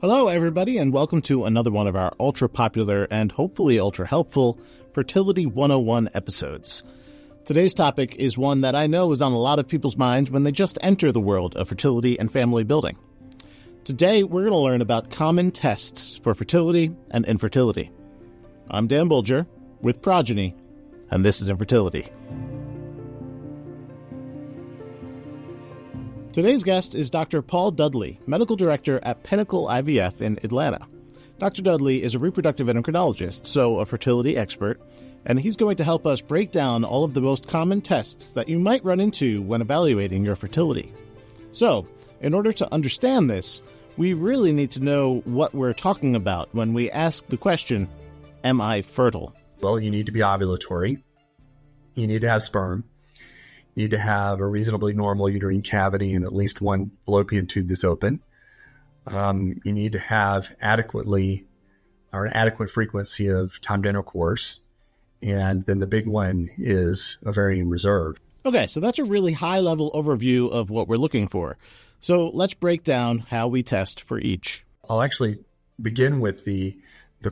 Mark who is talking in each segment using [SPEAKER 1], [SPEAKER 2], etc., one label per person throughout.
[SPEAKER 1] Hello, everybody, and welcome to another one of our ultra-popular and hopefully ultra-helpful Fertility 101 episodes. Today's topic is one that I know is on a lot of people's minds when they just enter the world of fertility and family building. Today, we're going to learn about common tests for fertility and infertility. I'm Dan Bulger with Progyny, and this is Infertility. Today's guest is Dr. Paul Dudley, Medical Director at Pinnacle IVF in Atlanta. Dr. Dudley is a reproductive endocrinologist, so a fertility expert, and he's going to help us break down all of the most common tests that you might run into when evaluating your fertility. So, in order to understand this, we really need to know what we're talking about when we ask the question, am I fertile?
[SPEAKER 2] Well, you need to be ovulatory. You need to have sperm. You need to have a reasonably normal uterine cavity and at least one fallopian tube that's open. You need to have an adequate frequency of timed intercourse. And then the big one is ovarian reserve.
[SPEAKER 1] Okay, so that's a really high-level overview of what we're looking for. So let's break down how we test for each.
[SPEAKER 2] I'll actually begin with the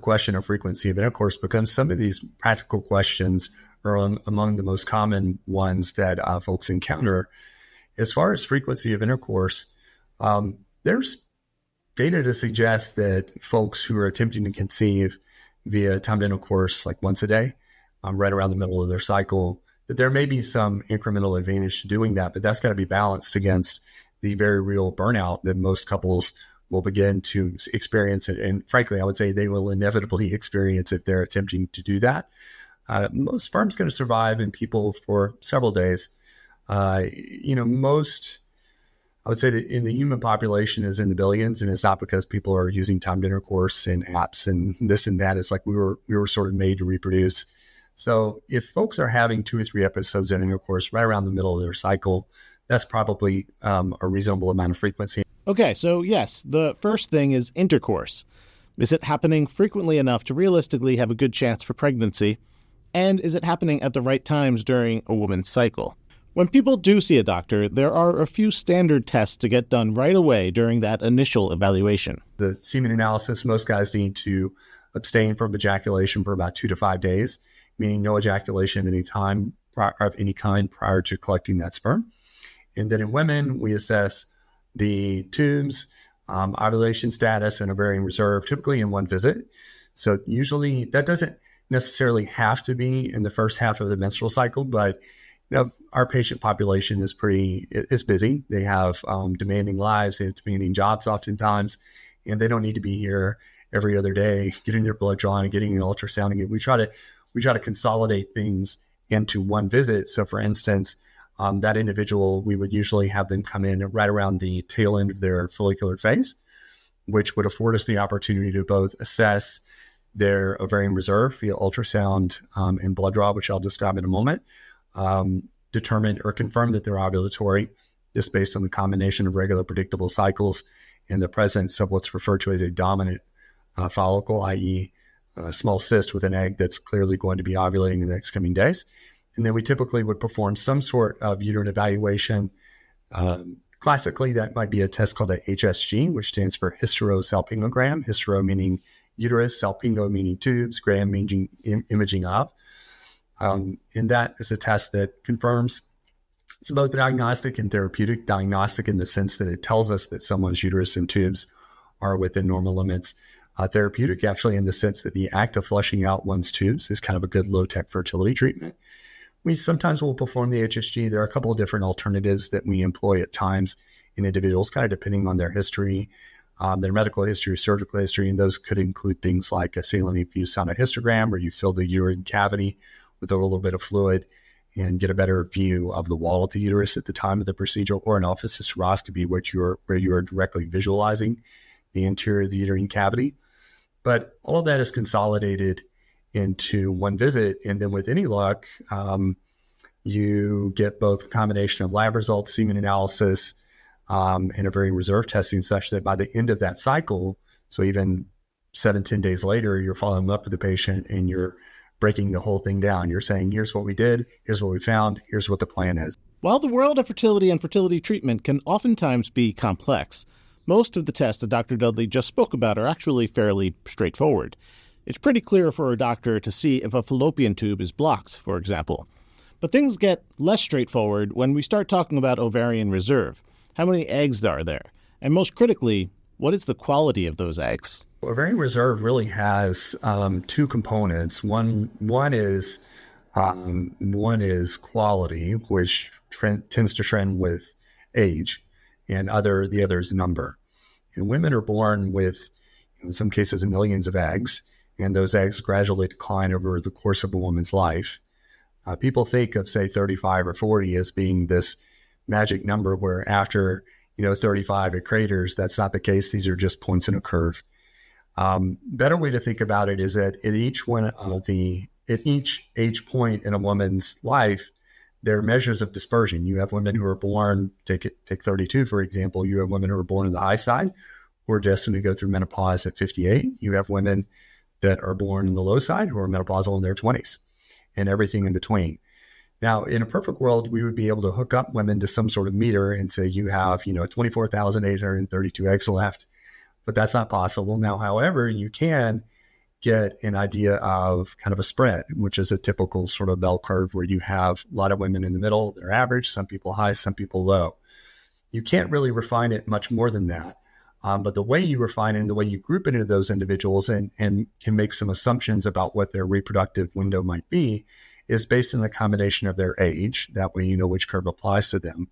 [SPEAKER 2] question of frequency of intercourse, because some of these practical questions are among the most common ones that folks encounter. As far as frequency of intercourse, there's data to suggest that folks who are attempting to conceive via timed intercourse, like once a day, right around the middle of their cycle, that there may be some incremental advantage to doing that, but that's got to be balanced against the very real burnout that most couples will begin to experience. And frankly, I would say they will inevitably experience if they're attempting to do that. Most sperm's going to survive in people for several days. I would say that in the human population is in the billions, and it's not because people are using timed intercourse and apps and this and that. It's like we were sort of made to reproduce. So if folks are having 2 or 3 episodes of intercourse right around the middle of their cycle, that's probably a reasonable amount of frequency.
[SPEAKER 1] Okay, so yes, the first thing is intercourse. Is it happening frequently enough to realistically have a good chance for pregnancy? And is it happening at the right times during a woman's cycle? When people do see a doctor, there are a few standard tests to get done right away during that initial evaluation.
[SPEAKER 2] The semen analysis, most guys need to abstain from ejaculation for about 2 to 5 days, meaning no ejaculation at any time of any kind prior to collecting that sperm. And then in women, we assess the tubes, ovulation status, and ovarian reserve, typically in one visit. So usually that doesn't necessarily have to be in the first half of the menstrual cycle, but our patient population is busy. They have demanding lives, they have demanding jobs oftentimes, and they don't need to be here every other day getting their blood drawn and getting an ultrasound. And we try to consolidate things into one visit. So for instance, that individual, we would usually have them come in right around the tail end of their follicular phase, which would afford us the opportunity to both assess their ovarian reserve via ultrasound and blood draw, which I'll describe in a moment, determine or confirm that they're ovulatory, just based on the combination of regular predictable cycles and the presence of what's referred to as a dominant follicle, i.e. a small cyst with an egg that's clearly going to be ovulating in the next coming days. And then we typically would perform some sort of uterine evaluation. Classically, that might be a test called a HSG, which stands for hysterosalpingogram, hystero meaning uterus, salpingo meaning tubes, gram meaning imaging of. And that is a test that confirms it's both diagnostic and therapeutic. Diagnostic in the sense that it tells us that someone's uterus and tubes are within normal limits. Therapeutic actually in the sense that the act of flushing out one's tubes is kind of a good low-tech fertility treatment. We sometimes will perform the HSG. There are a couple of different alternatives that we employ at times in individuals, kind of depending on their history, their medical history, surgical history, and those could include things like a saline-infused sonohysterogram, where you fill the uterine cavity with a little bit of fluid and get a better view of the wall of the uterus at the time of the procedure, or an office hysteroscopy, where you are directly visualizing the interior of the uterine cavity. But all of that is consolidated into one visit, and then with any luck, you get both a combination of lab results, semen analysis, and ovarian reserve testing, such that by the end of that cycle, so even 7-10 days later, you're following up with the patient and you're breaking the whole thing down. You're saying, here's what we did, here's what we found, here's what the plan is.
[SPEAKER 1] While the world of fertility and fertility treatment can oftentimes be complex, Most of the tests that Dr. Dudley just spoke about are actually fairly straightforward. It's pretty clear for a doctor to see if a fallopian tube is blocked, for example. But things get less straightforward when we start talking about ovarian reserve. How many eggs are there? And most critically, what is the quality of those eggs?
[SPEAKER 2] Ovarian reserve really has two components. One is quality, which tends to trend with age, and the other is number. And women are born with, in some cases, millions of eggs, and those eggs gradually decline over the course of a woman's life. People think of, say, 35 or 40 as being this magic number where after 35 it craters. That's not the case. These are just points in a curve. Better way to think about it is that at each age point in a woman's life, there are measures of dispersion. You have women who are born, take 32, for example. You have women who are born on the high side who are destined to go through menopause at 58. You have women that are born on the low side who are menopausal in their 20s, and everything in between. Now, in a perfect world, we would be able to hook up women to some sort of meter and say you have 24,832 eggs left, but that's not possible. Now, however, you can get an idea of kind of a spread, which is a typical sort of bell curve where you have a lot of women in the middle, they're average, some people high, some people low. You can't really refine it much more than that. But the way you refine it and the way you group it into those individuals and can make some assumptions about what their reproductive window might be is based on the combination of their age. That way you know which curve applies to them.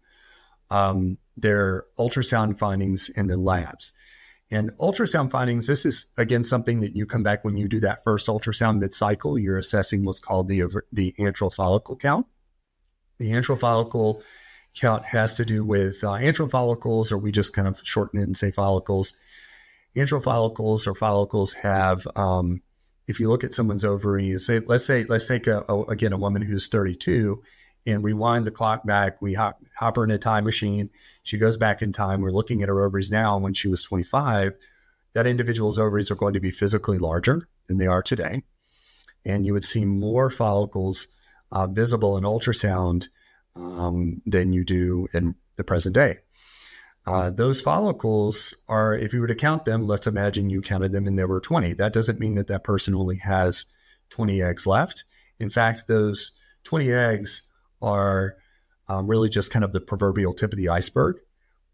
[SPEAKER 2] Their ultrasound findings in the labs. And ultrasound findings, this is, again, something that you come back when you do that first ultrasound mid-cycle. You're assessing what's called the antral follicle count. The antral follicle count has to do with antral follicles, or we just kind of shorten it and say follicles. Antral follicles or follicles have, if you look at someone's ovaries, let's take a woman who's 32 and rewind the clock back. We hop her in a time machine. She goes back in time. We're looking at her ovaries now. When she was 25, that individual's ovaries are going to be physically larger than they are today. And you would see more follicles visible in ultrasound than you do in the present day. Those follicles are, if you were to count them, let's imagine you counted them and there were 20. That doesn't mean that that person only has 20 eggs left. In fact, those 20 eggs are really just kind of the proverbial tip of the iceberg,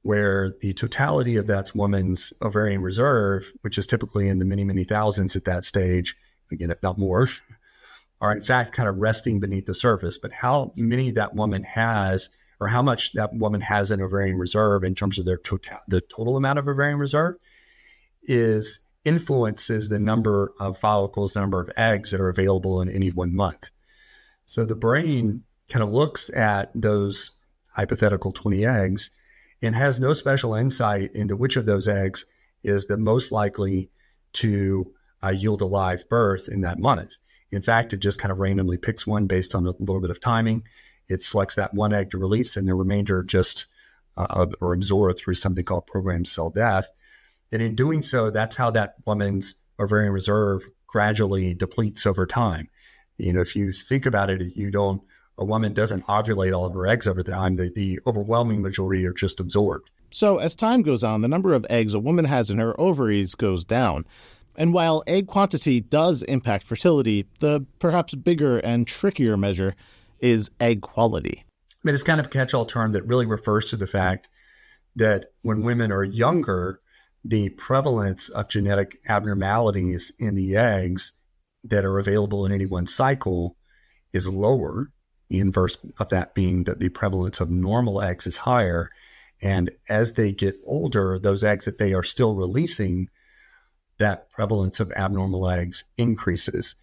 [SPEAKER 2] where the totality of that woman's ovarian reserve, which is typically in the many, many thousands at that stage, again, if not more, are in fact kind of resting beneath the surface. But how many that woman has, or how much that woman has in ovarian reserve in terms of the total amount of ovarian reserve, influences the number of follicles, the number of eggs that are available in any one month. So the brain kind of looks at those hypothetical 20 eggs and has no special insight into which of those eggs is the most likely to yield a live birth in that month. In fact, it just kind of randomly picks one based on a little bit of timing. It selects that one egg to release, and the remainder just or absorbed through something called programmed cell death. And in doing so, that's how that woman's ovarian reserve gradually depletes over time. If you think about it, a woman doesn't ovulate all of her eggs over time. The overwhelming majority are just absorbed.
[SPEAKER 1] So as time goes on, the number of eggs a woman has in her ovaries goes down. And while egg quantity does impact fertility, the perhaps bigger and trickier measure is egg quality.
[SPEAKER 2] It's kind of a catch-all term that really refers to the fact that when women are younger, the prevalence of genetic abnormalities in the eggs that are available in any one cycle is lower. The inverse of that being that the prevalence of normal eggs is higher. And as they get older, those eggs that they are still releasing, that prevalence of abnormal eggs increases.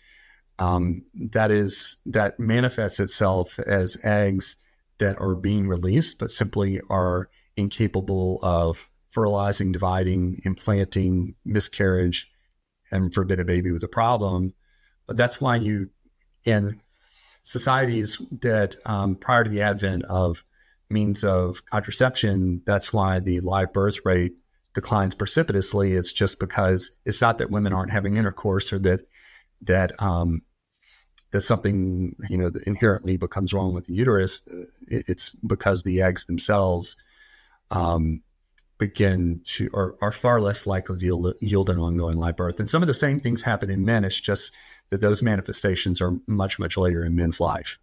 [SPEAKER 2] That manifests itself as eggs that are being released, but simply are incapable of fertilizing, dividing, implanting, miscarriage, and forbid a baby with a problem. But that's why in societies that prior to the advent of means of contraception, that's why the live birth rate declines precipitously. It's just because it's not that women aren't having intercourse or that something that inherently becomes wrong with the uterus. It's because the eggs themselves begin to, or are far less likely to yield an ongoing live birth. And some of the same things happen in men. It's just that those manifestations are much, much later in men's life.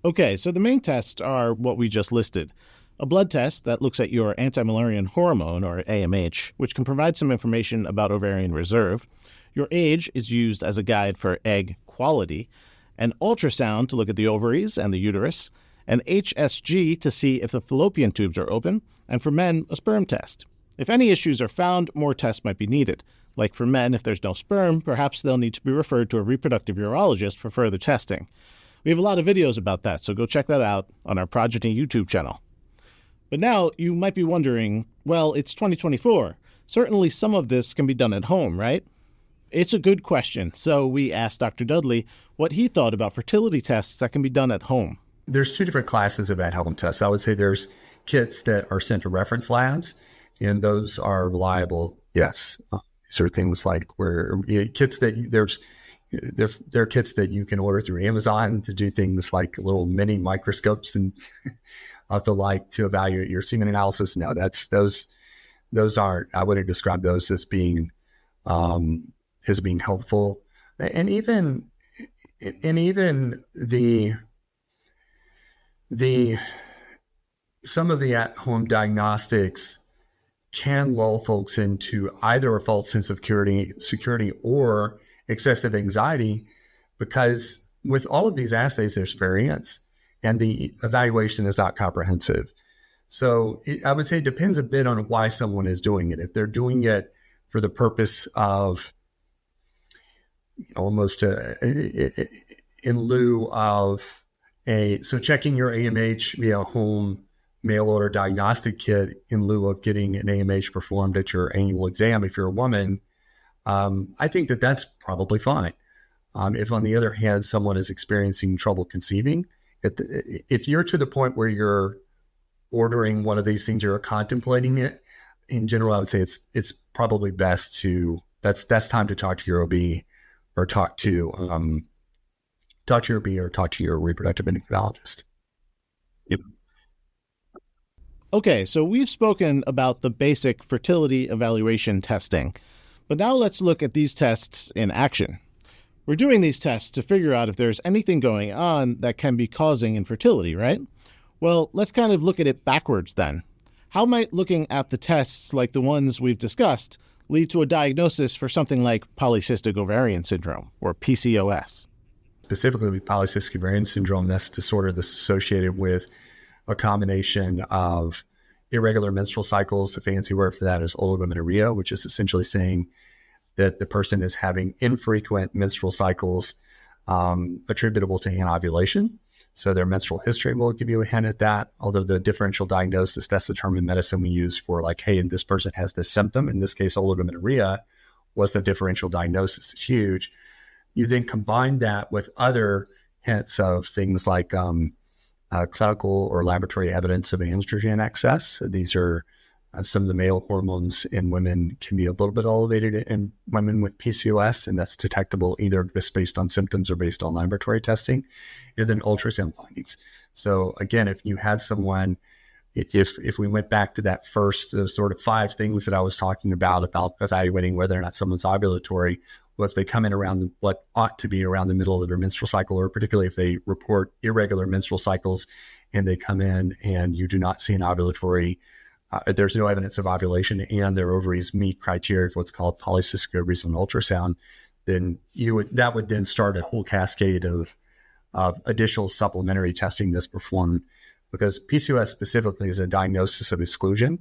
[SPEAKER 1] Okay, so the main tests are what we just listed. A blood test that looks at your anti-Müllerian hormone, or AMH, which can provide some information about ovarian reserve. Your age is used as a guide for egg quality. An ultrasound to look at the ovaries and the uterus. An HSG to see if the fallopian tubes are open. And for men, a sperm test. If any issues are found, more tests might be needed. Like for men, if there's no sperm, perhaps they'll need to be referred to a reproductive urologist for further testing. We have a lot of videos about that, so go check that out on our Progyny YouTube channel. But now you might be wondering, well, it's 2024. Certainly some of this can be done at home, right? It's a good question, so we asked Dr. Dudley what he thought about fertility tests that can be done at home.
[SPEAKER 2] There's two different classes of at-home tests. I would say there's kits that are sent to reference labs, and those are reliable. Yes, these are things like where kits that there are kits that you can order through Amazon to do things like little mini microscopes and of the like to evaluate your semen analysis. No, those aren't. I wouldn't describe those as being helpful, and even the some of the at-home diagnostics can lull folks into either a false sense of security or excessive anxiety, because with all of these assays, there's variance and the evaluation is not comprehensive. So I would say it depends a bit on why someone is doing it. If they're doing it for the purpose of almost in lieu of so checking your AMH via home mail order diagnostic kit in lieu of getting an AMH performed at your annual exam, if you're a woman, I think that that's probably fine. If on the other hand, someone is experiencing trouble conceiving, if you're to the point where you're ordering one of these things, you're contemplating it, in general, I would say it's probably best that's time to talk to your OB or talk to your OB or talk to your reproductive endocrinologist. Yep.
[SPEAKER 1] Okay, so we've spoken about the basic fertility evaluation testing, but now let's look at these tests in action. We're doing these tests to figure out if there's anything going on that can be causing infertility, right? Well, let's kind of look at it backwards then. How might looking at the tests like the ones we've discussed lead to a diagnosis for something like polycystic ovarian syndrome, or PCOS?
[SPEAKER 2] Specifically with polycystic ovarian syndrome, that's a disorder that's associated with a combination of irregular menstrual cycles. The fancy word for that is oligomenorrhea, which is essentially saying that the person is having infrequent menstrual cycles attributable to anovulation. So their menstrual history will give you a hint at that. Although the differential diagnosis, that's the term in medicine we use for like, hey, this person has this symptom. In this case, oligomenorrhea was the differential diagnosis. It's huge. You then combine that with other hints of things like clinical or laboratory evidence of androgen excess. These are some of the male hormones in women can be a little bit elevated in women with PCOS, and that's detectable either just based on symptoms or based on laboratory testing, and then ultrasound findings. So again, if you had someone, if we went back to that first sort of 5 things that I was talking about evaluating whether or not someone's ovulatory, well, if they come in around what ought to be around the middle of their menstrual cycle, or particularly if they report irregular menstrual cycles and they come in and you do not see an ovulatory, there's no evidence of ovulation and their ovaries meet criteria for what's called polycystic ovaries on ultrasound, then that would then start a whole cascade of additional supplementary testing that's performed, because PCOS specifically is a diagnosis of exclusion,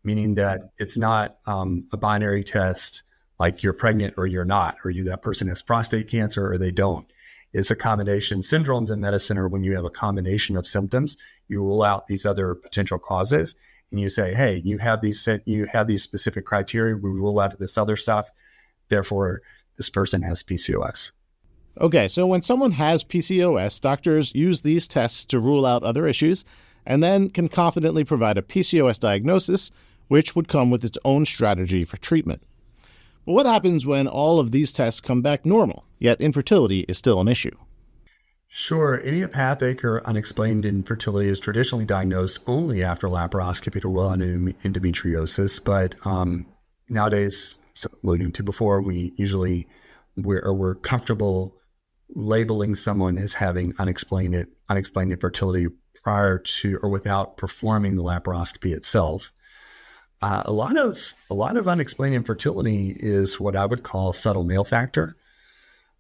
[SPEAKER 2] meaning that it's not a binary test like you're pregnant or you're not, or that person has prostate cancer or they don't. It's a combination. Syndromes in medicine are when you have a combination of symptoms, you rule out these other potential causes, and you say, hey, you have these specific criteria, we rule out this other stuff, therefore this person has PCOS.
[SPEAKER 1] Okay, so when someone has PCOS, doctors use these tests to rule out other issues and then can confidently provide a PCOS diagnosis, which would come with its own strategy for treatment. But what happens when all of these tests come back normal, yet infertility is still an issue?
[SPEAKER 2] Sure. Idiopathic or unexplained infertility is traditionally diagnosed only after laparoscopy to rule out endometriosis. But nowadays, so alluding to before, we're comfortable labeling someone as having unexplained infertility prior to or without performing the laparoscopy itself. A lot of unexplained infertility is what I would call subtle male factor.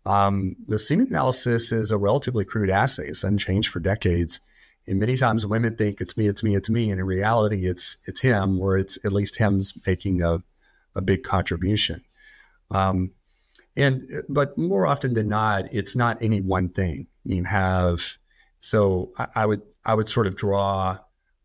[SPEAKER 2] The semen analysis is a relatively crude assay. It's unchanged for decades. And many times women think it's me. And in reality, it's him, or it's at least him's making a big contribution. But more often than not, it's not any one thing. I would sort of draw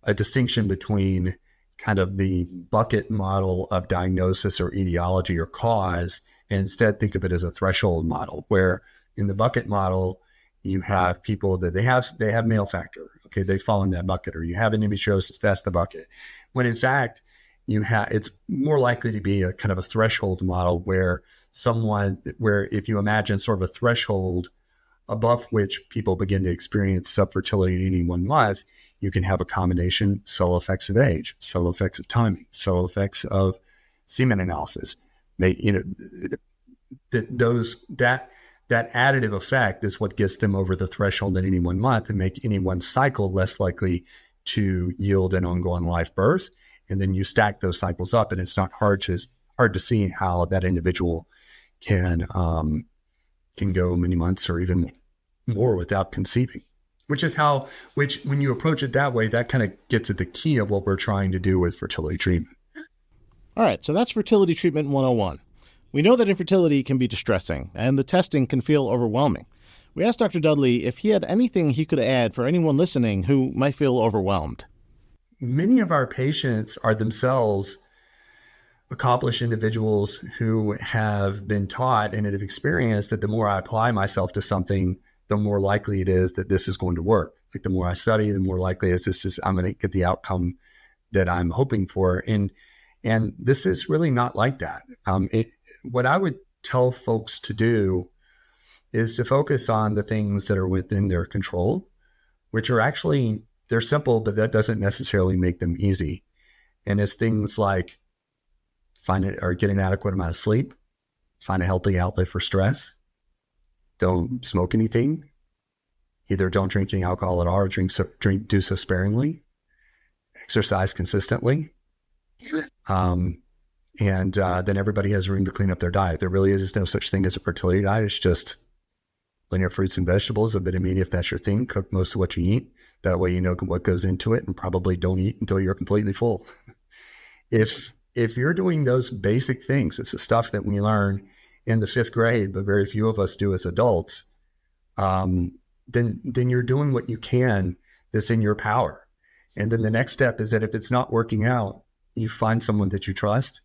[SPEAKER 2] a distinction between kind of the bucket model of diagnosis or etiology or cause, and instead think of it as a threshold model, where in the bucket model, you have people that they have male factor. Okay, they fall in that bucket, or you have endometriosis, that's the bucket. When in fact, it's more likely to be a kind of a threshold model where if you imagine sort of a threshold above which people begin to experience subfertility in any 1 month, you can have a combination, subtle effects of age, subtle effects of timing, subtle effects of semen analysis. That additive effect is what gets them over the threshold in any 1 month and make any one cycle less likely to yield an ongoing live birth. And then you stack those cycles up, and it's not hard to see how that individual can go many months or even more without conceiving. Which when you approach it that way, that kind of gets at the key of what we're trying to do with fertility treatment.
[SPEAKER 1] All right, so that's fertility treatment 101. We know that infertility can be distressing, and the testing can feel overwhelming. We asked Dr. Dudley if he had anything he could add for anyone listening who might feel overwhelmed.
[SPEAKER 2] Many of our patients are themselves accomplished individuals who have been taught and have experienced that the more I apply myself to something, the more likely it is that this is going to work. Like the more I study, the more likely it is I'm going to get the outcome that I'm hoping for. And this is really not like that. What I would tell folks to do is to focus on the things that are within their control, which are actually, they're simple, but that doesn't necessarily make them easy. And it's things like get an adequate amount of sleep, find a healthy outlet for stress, don't smoke anything, either don't drink any alcohol at all or do so sparingly, exercise consistently, and then everybody has room to clean up their diet. There really is no such thing as a fertility diet. It's just linear fruits and vegetables, a bit of meat if that's your thing. Cook most of what you eat. That way you know what goes into it, and probably don't eat until you're completely full. If you're doing those basic things, it's the stuff that we learn in the 5th grade, but very few of us do as adults, then you're doing what you can that's in your power. And then the next step is that if it's not working out, you find someone that you trust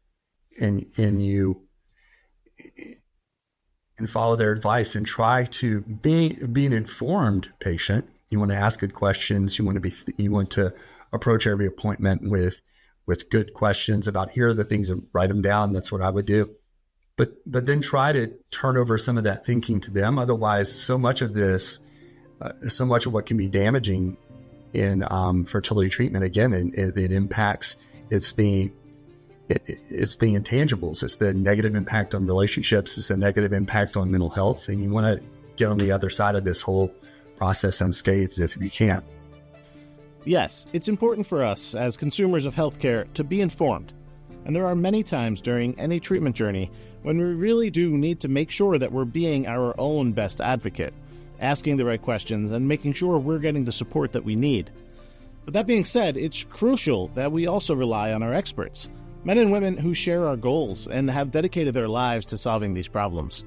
[SPEAKER 2] and follow their advice and try to be an informed patient. You want to ask good questions. You want to approach every appointment with good questions about, here are the things, and write them down. That's what I would do. But then try to turn over some of that thinking to them. Otherwise, so much of what can be damaging in fertility treatment, again, it impacts, it's the intangibles. It's the negative impact on relationships. It's the negative impact on mental health. And you want to get on the other side of this whole process unscathed if you can.
[SPEAKER 1] Yes, it's important for us as consumers of healthcare to be informed. And there are many times during any treatment journey when we really do need to make sure that we're being our own best advocate, asking the right questions and making sure we're getting the support that we need. But that being said, it's crucial that we also rely on our experts, men and women who share our goals and have dedicated their lives to solving these problems.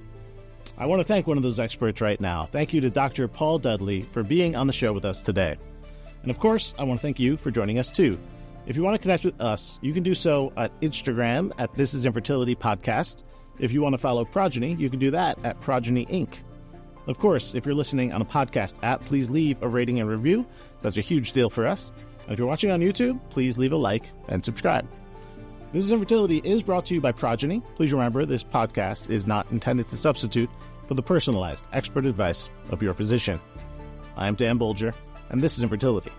[SPEAKER 1] I want to thank one of those experts right now. Thank you to Dr. Paul Dudley for being on the show with us today. And of course, I want to thank you for joining us too. If you want to connect with us, you can do so at Instagram at This Is Infertility Podcast. If you want to follow Progyny, you can do that at Progyny Inc. Of course, if you're listening on a podcast app, please leave a rating and review. That's a huge deal for us. And if you're watching on YouTube, please leave a like and subscribe. This Is Infertility is brought to you by Progyny. Please remember, this podcast is not intended to substitute for the personalized expert advice of your physician. I'm Dan Bulger, and this is Infertility.